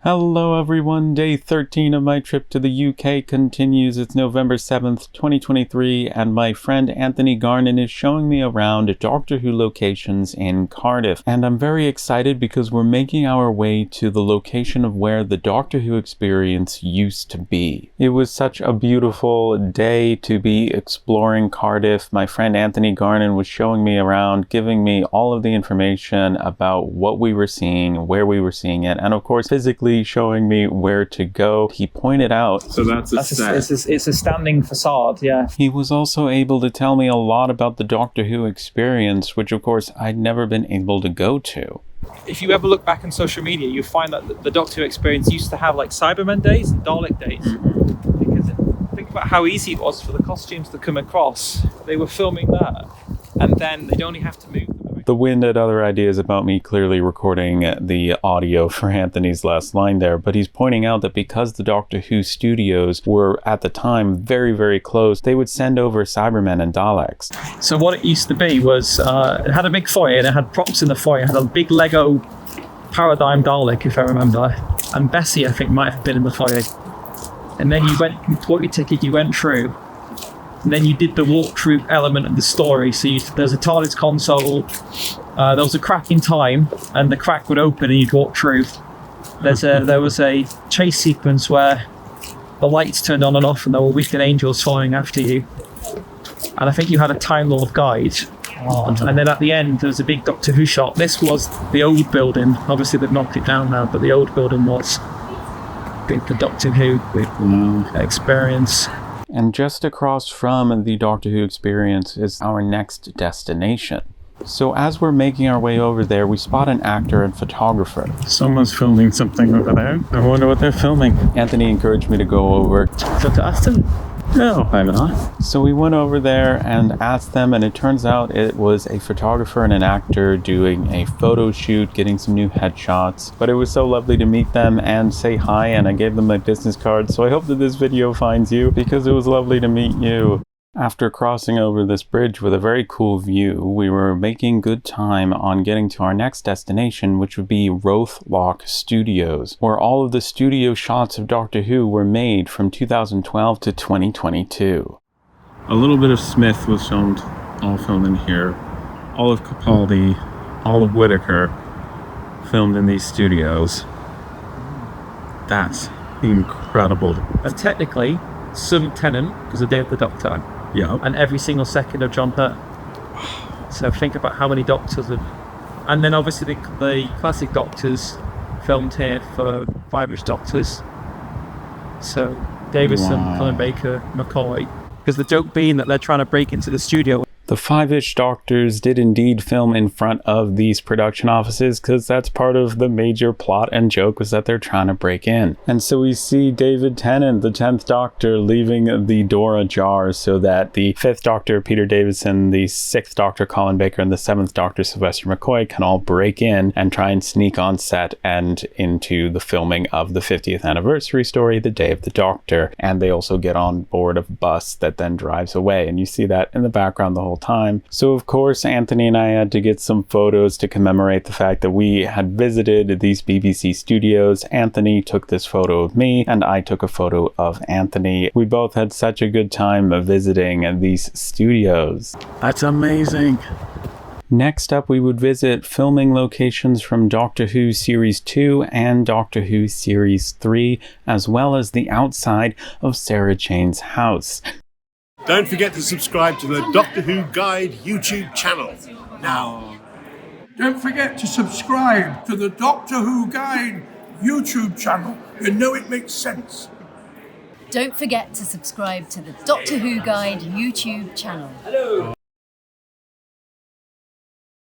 Hello everyone, day 13 of my trip to the UK continues. It's November 7th, 2023, and my friend Anthony Garnon is showing me around Doctor Who locations in Cardiff. And I'm very excited because we're making our way to the location of where the Doctor Who experience used to be. It was such a beautiful day to be exploring Cardiff. My friend Anthony Garnon was showing me around, giving me all of the information about what we were seeing, where we were seeing it, and of course physically showing me where to go. He pointed out, so that's a set. It's a standing facade, yeah. He was also able to tell me a lot about the Doctor Who experience, which of course I'd never been able to go to. If you ever look back on social media, you'll find that the Doctor Who experience used to have like Cybermen days and Dalek days. Because think about how easy it was for the costumes to come across. They were filming that, and then they'd only have to move them. The wind had other ideas about me clearly recording the audio for Anthony's last line there, but he's pointing out that because the Doctor Who studios were at the time very, very close, they would send over Cybermen and Daleks. So what it used to be was, it had a big foyer and it had props in the foyer. It had a big Lego Paradigm Dalek, if I remember, and Bessie, I think, might have been in the foyer. And then you bought your ticket, you went through, and then you did the walkthrough element of the story. So there's a TARDIS console, there was a crack in time, and the crack would open and you'd walk through. There was a chase sequence where the lights turned on and off and there were wicked angels following after you. And I think you had a Time Lord guide. And then at the end there was a big Doctor Who shot. This was the old building. Obviously they've knocked it down now, but the old building was the Doctor Who experience. And just across from the Doctor Who experience is our next destination. So as we're making our way over there, we spot an actor and photographer. Someone's filming something over there. I wonder what they're filming. Anthony encouraged me to go over. So to ask them? No, I'm not. So we went over there and asked them, and it turns out it was a photographer and an actor doing a photo shoot, getting some new headshots. But it was so lovely to meet them and say hi, and I gave them my business card. So I hope that this video finds you, because it was lovely to meet you. After crossing over this bridge with a very cool view, we were making good time on getting to our next destination, which would be Roath Lock Studios, where all of the studio shots of Doctor Who were made from 2012 to 2022. A little bit of Smith was all filmed in here. All of Capaldi, all of Whittaker filmed in these studios. That's incredible. And technically, some Tennant, because the Day of the Doctor. Yeah. And every single second of John Hurt. So think about how many Doctors have... And then obviously the classic Doctors filmed here for 5-ish Doctors. So Davison, Colin Baker, McCoy. Because the joke being that they're trying to break into the studio. The 5-ish Doctors did indeed film in front of these production offices, because that's part of the major plot and joke, was that they're trying to break in. And so we see David Tennant, the 10th Doctor, leaving the door ajar so that the 5th Doctor, Peter Davison, the 6th Doctor, Colin Baker, and the 7th Doctor, Sylvester McCoy, can all break in and try and sneak on set and into the filming of the 50th anniversary story, The Day of the Doctor. And they also get on board a bus that then drives away. And you see that in the background the whole time. So of course Anthony and I had to get some photos to commemorate the fact that we had visited these BBC studios. Anthony took this photo of me and I took a photo of Anthony. We both had such a good time visiting these studios. That's amazing. Next up, we would visit filming locations from Doctor Who Series 2 and Doctor Who Series 3, as well as the outside of Sarah Jane's house. Don't forget to subscribe to the Doctor Who Guide YouTube channel now. Don't forget to subscribe to the Doctor Who Guide YouTube channel. You know it makes sense. Don't forget to subscribe to the Doctor Who Guide YouTube channel. Hello.